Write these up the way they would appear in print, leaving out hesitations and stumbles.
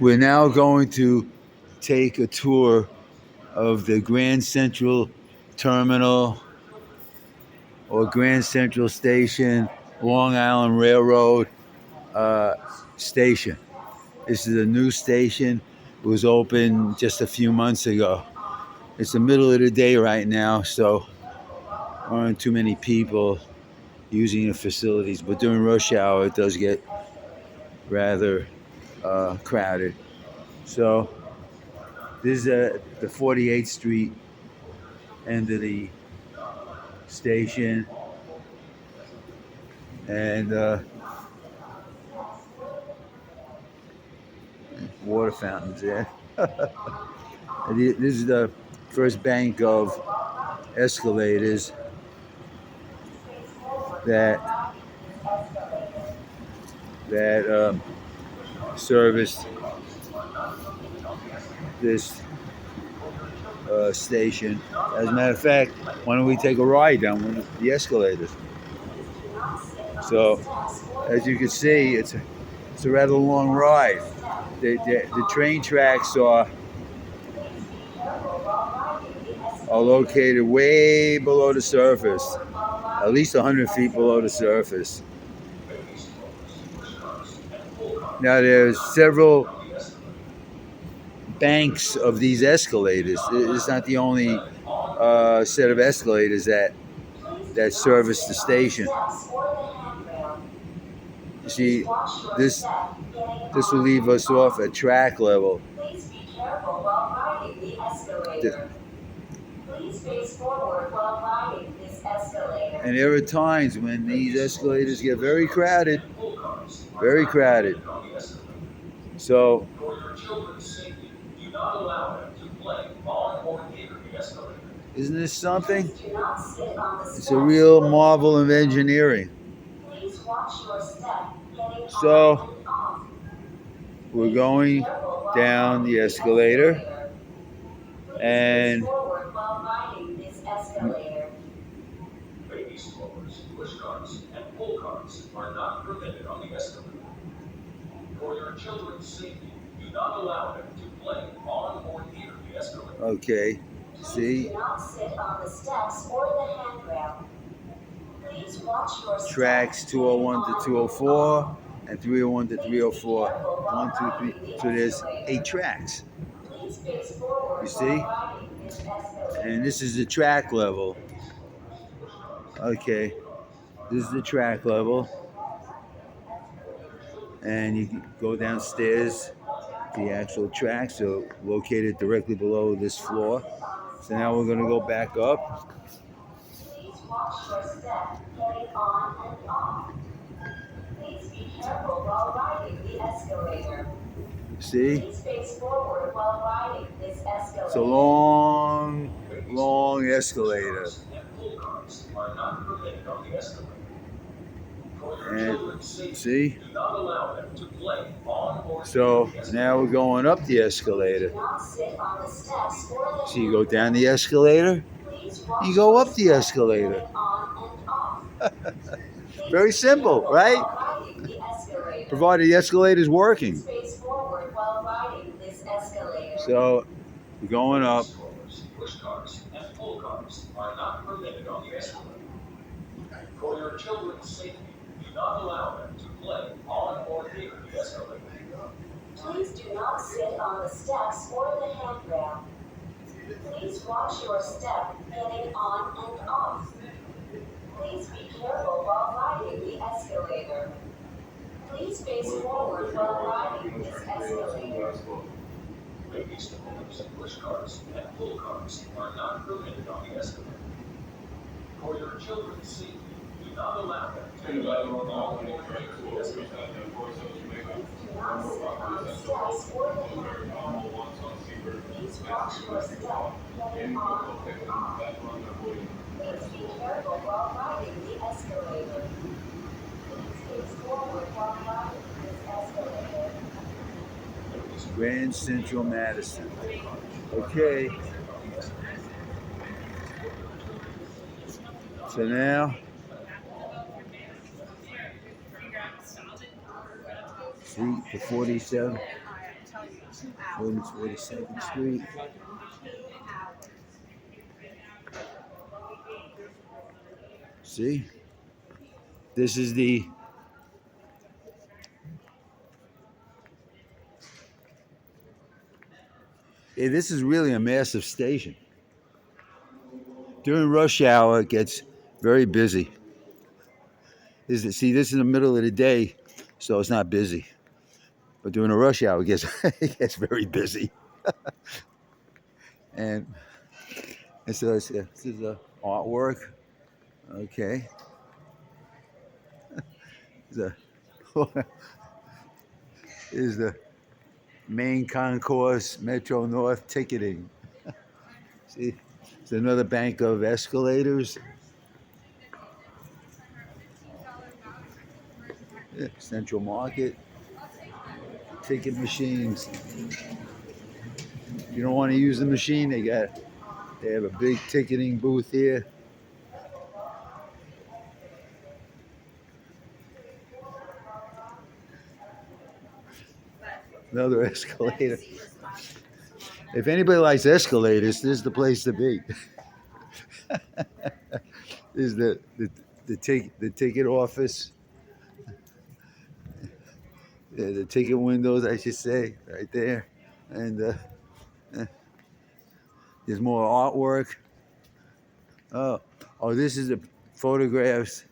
We're now going to take a tour of the Grand Central Terminal or Grand Central Station, Long Island Railroad station. This is a new station. It was open just a few months ago. It's the middle of the day right now, so there aren't too many people using the facilities, but during rush hour it does get rather crowded. So this is the 48th Street end of the station, and water fountains there. This is the first bank of escalators that service this station. As a matter of fact, why don't we take a ride down one of the escalators? So, as you can see, it's a rather long ride. The train tracks are located way below the surface, at least 100 feet below the surface. Now, there's several banks of these escalators. It's not the only set of escalators that service the station. You see, this will leave us off at track level. Please be careful while riding the escalator. Please face forward while riding this escalator. And there are times when these escalators get very crowded. Very crowded. So, isn't this something? It's a real marvel of engineering. So, we're going down the escalator, and baby strollers, push carts, and pull carts are not permitted on the escalator. For your children's safety, do not allow them to play on or near the escalator. Okay, see? Do not sit on the steps or the handrail. Please watch your tracks 201 to 204 and 301 to 304. 1, 2, 3. So there's 8 tracks. You see? And this is the track level. Okay, this is the track level. And you can go downstairs. The actual tracks are located directly below this floor. So now we're going to go back up. Please watch your step getting on and off. Please be careful while riding the escalator. See? Please face forward while riding this escalator. It's a long, long escalator. And see? So now we're going up the escalator. So you go down the escalator, you go up the escalator. Very simple, right? Provided the escalator is working. So we're going up. For your children's safety, do not allow them to play on or near the escalator. Please do not sit on the steps or the handrail. Please watch your step getting on and off. Please be careful while riding the escalator. Please face forward while riding this escalator. Baby strollers, push carts, and pull carts are not permitted on the escalator. For your children's safety, do not allow them to play on or near the escalator. Do not sit on the steps or the handrail. Please watch your step getting on and off. Please be careful while riding the escalator. Please face forward while riding this escalator. Grand Central Madison. Okay. So now, see the 47. 42nd Street. See, this is the this is really a massive station. During rush hour, it gets very busy. See, this is in the middle of the day, so it's not busy. But during the rush hour, it gets it gets very busy. And so this is artwork. Okay. This is the main concourse Metro North ticketing. See, it's another bank of escalators. Yeah, Central Market. Ticket machines. If you don't want to use the machine, they have a big ticketing booth here. Another escalator. If anybody likes escalators, this is the place to be. This is the ticket office. The ticket windows, I should say, right there. And there's more artwork. Oh, this is the photographs.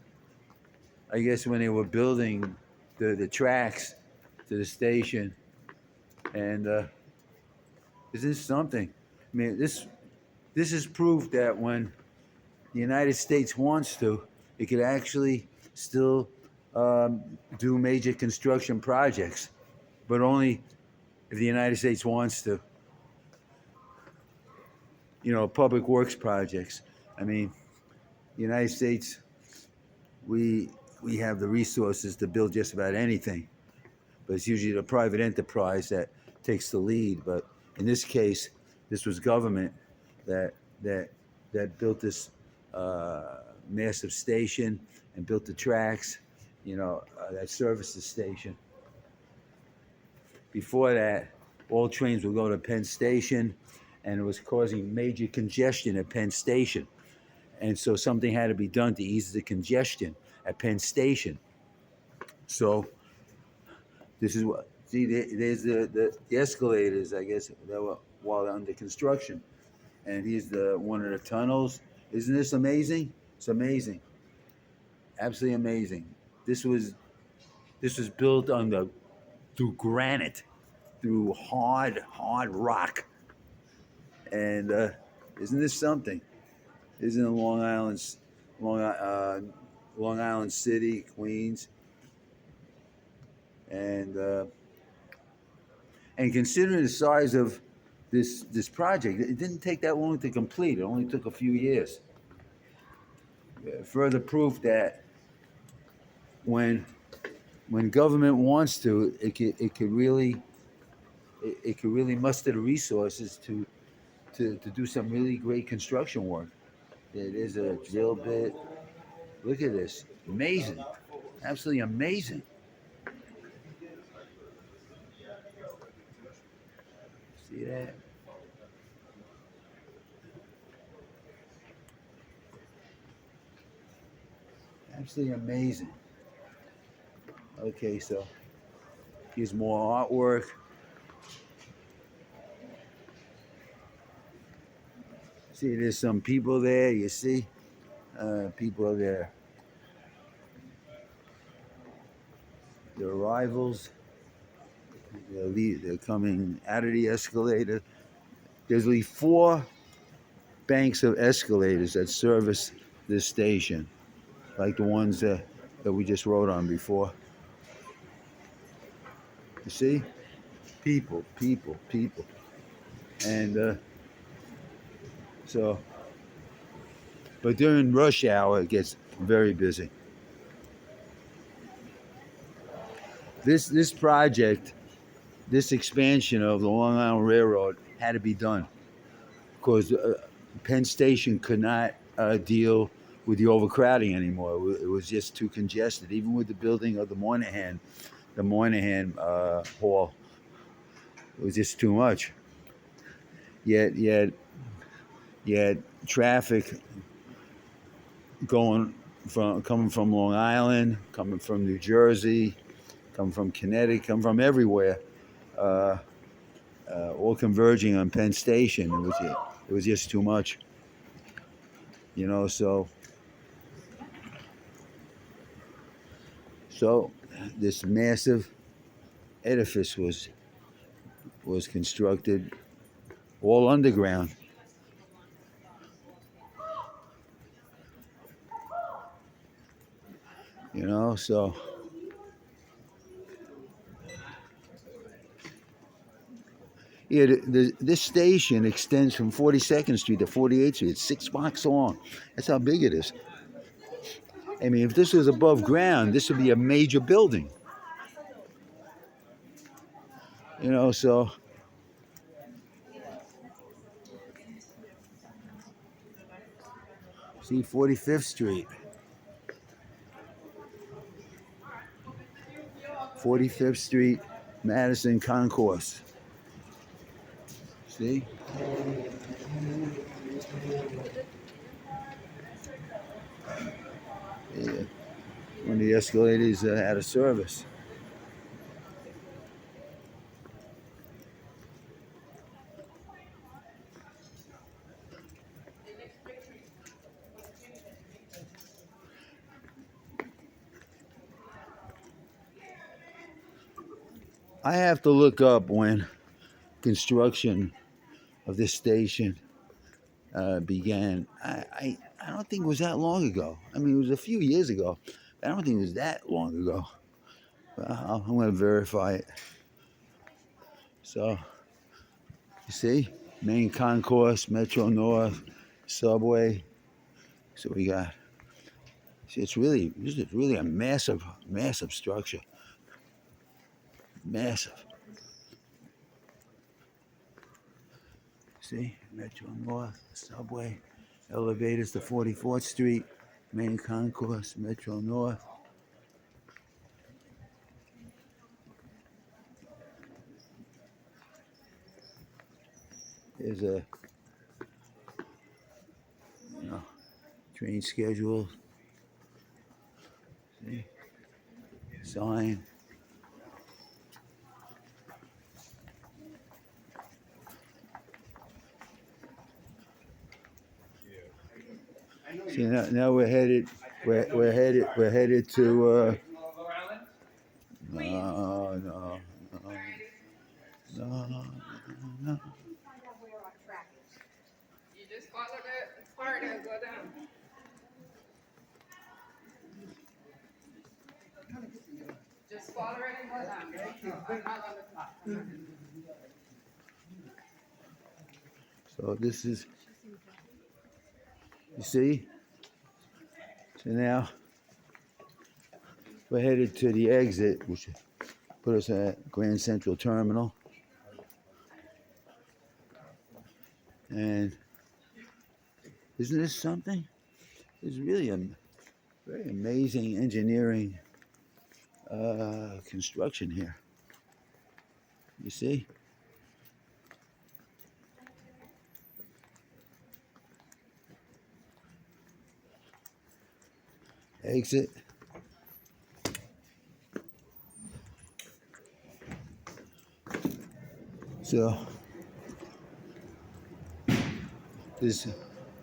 I guess when they were building the tracks to the station. And is this something? I mean, this is proof that when the United States wants to, it could actually still do major construction projects, but only if the United States wants to. You know, public works projects. I mean, the United States, we have the resources to build just about anything, but it's usually the private enterprise that takes the lead. But in this case, this was government that built this massive station and built the tracks, that service the station. Before that, all trains would go to Penn Station, and it was causing major congestion at Penn Station. And so something had to be done to ease the congestion at Penn Station. So this is what, see, there's the escalators, I guess, that were while under construction. And here's one of the tunnels. Isn't this amazing? It's amazing. Absolutely amazing. This was built through granite, through hard rock. And isn't this something? Isn't it Long Island City, Queens? And considering the size of this project, it didn't take that long to complete. It only took a few years. Further proof that when government wants to, it could really muster the resources to do some really great construction work. There's a drill bit. Look at this. Amazing. Absolutely amazing. See that? Absolutely amazing. Okay, so here's more artwork. See, there's some people there, you see? People there. The arrivals. They're coming out of the escalator. There's only 4 banks of escalators that service this station, like the ones that we just rode on before. You see? People. And but during rush hour, it gets very busy. This project, this expansion of the Long Island Railroad had to be done because Penn Station could not deal with the overcrowding anymore. It was just too congested, even with the building of the Moynihan Hall. It was just too much. Yet traffic coming from Long Island, coming from New Jersey, coming from Connecticut, coming from everywhere, uh, all converging on Penn Station. It was just too much, you know. So this massive edifice was constructed all underground. You know, so yeah, this station extends from 42nd Street to 48th Street. It's 6 blocks long. That's how big it is. I mean, if this was above ground, this would be a major building. You know, so see 45th Street. 45th Street, Madison Concourse. See? Yeah. One of the escalators out of service. I have to look up when construction of this station began. I don't think it was that long ago. I mean, it was a few years ago. I don't think it was that long ago. I'm going to verify it. So, you see, main concourse, Metro North, subway. So we got. See, this is really a massive structure. Massive. See, Metro North, subway, elevators to 44th Street, main concourse, Metro North. There's a train schedule. See, sign. See, now we're headed to no. You just follow the part and go down. Just follow it and go down. I'm not on the top. So this is, you see? So now we're headed to the exit, which put us at Grand Central Terminal. And isn't this something? It's really a very amazing engineering construction here. You see? Exit. So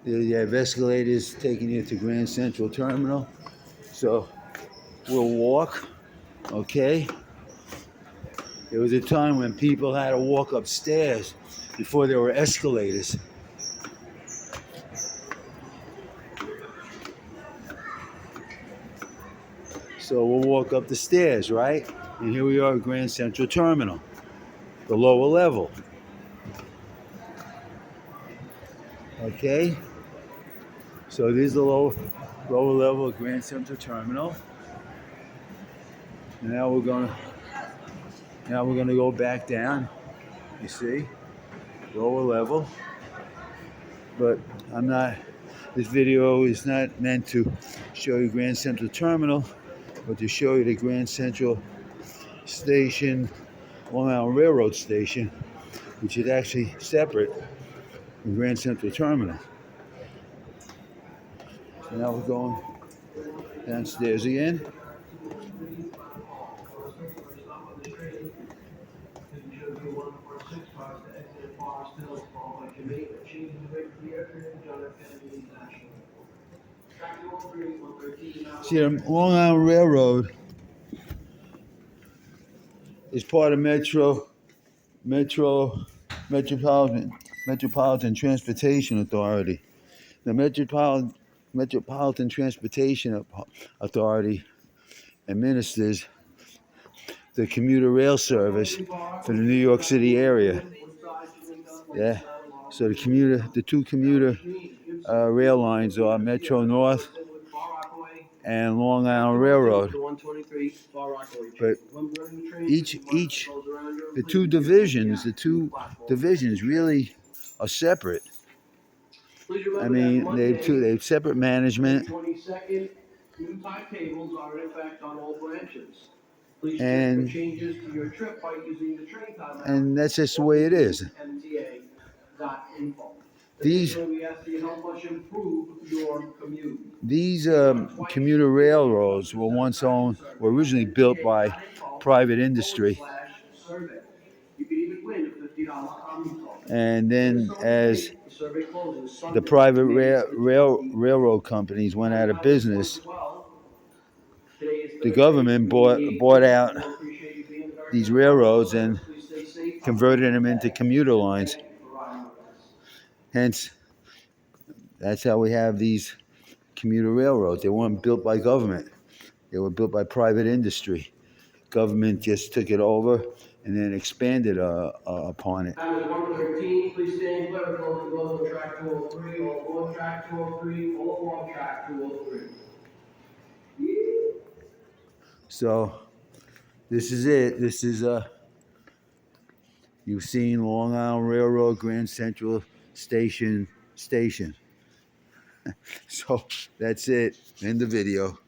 you have escalators taking you to Grand Central Terminal. So we'll walk, okay? There was a time when people had to walk upstairs before there were escalators. So we'll walk up the stairs, right? And here we are at Grand Central Terminal, the lower level. Okay? So this is the lower level of Grand Central Terminal. And now we're gonna go back down. You see? Lower level. But this video is not meant to show you Grand Central Terminal, but to show you the Grand Central Station Long Island Railroad Station, which is actually separate from Grand Central Terminal. So now we're going downstairs again. See, the Long Island Railroad is part of Metropolitan Transportation Authority. The Metropolitan Transportation Authority administers the commuter rail service for the New York City area. Yeah. So the two commuter rail lines are Metro North and Long Island Railroad. But the two divisions really are separate. I mean, they've separate management. New timetables are in effect on all branches. Please check for changes to your trip by using the train time app. And that's just the way it is. MTA.info. These commuter railroads were originally built by private industry. And then as the private railroad companies went out of business, the government bought out these railroads and converted them into commuter lines. Hence, that's how we have these commuter railroads. They weren't built by government. They were built by private industry. Government just took it over and then expanded upon it. Time is 1:13. Please stand clear of those who go to track 203 or aboard track 203 or along track 203. So this is it. This is you've seen Long Island Railroad Grand Central Station. So that's it. End the video.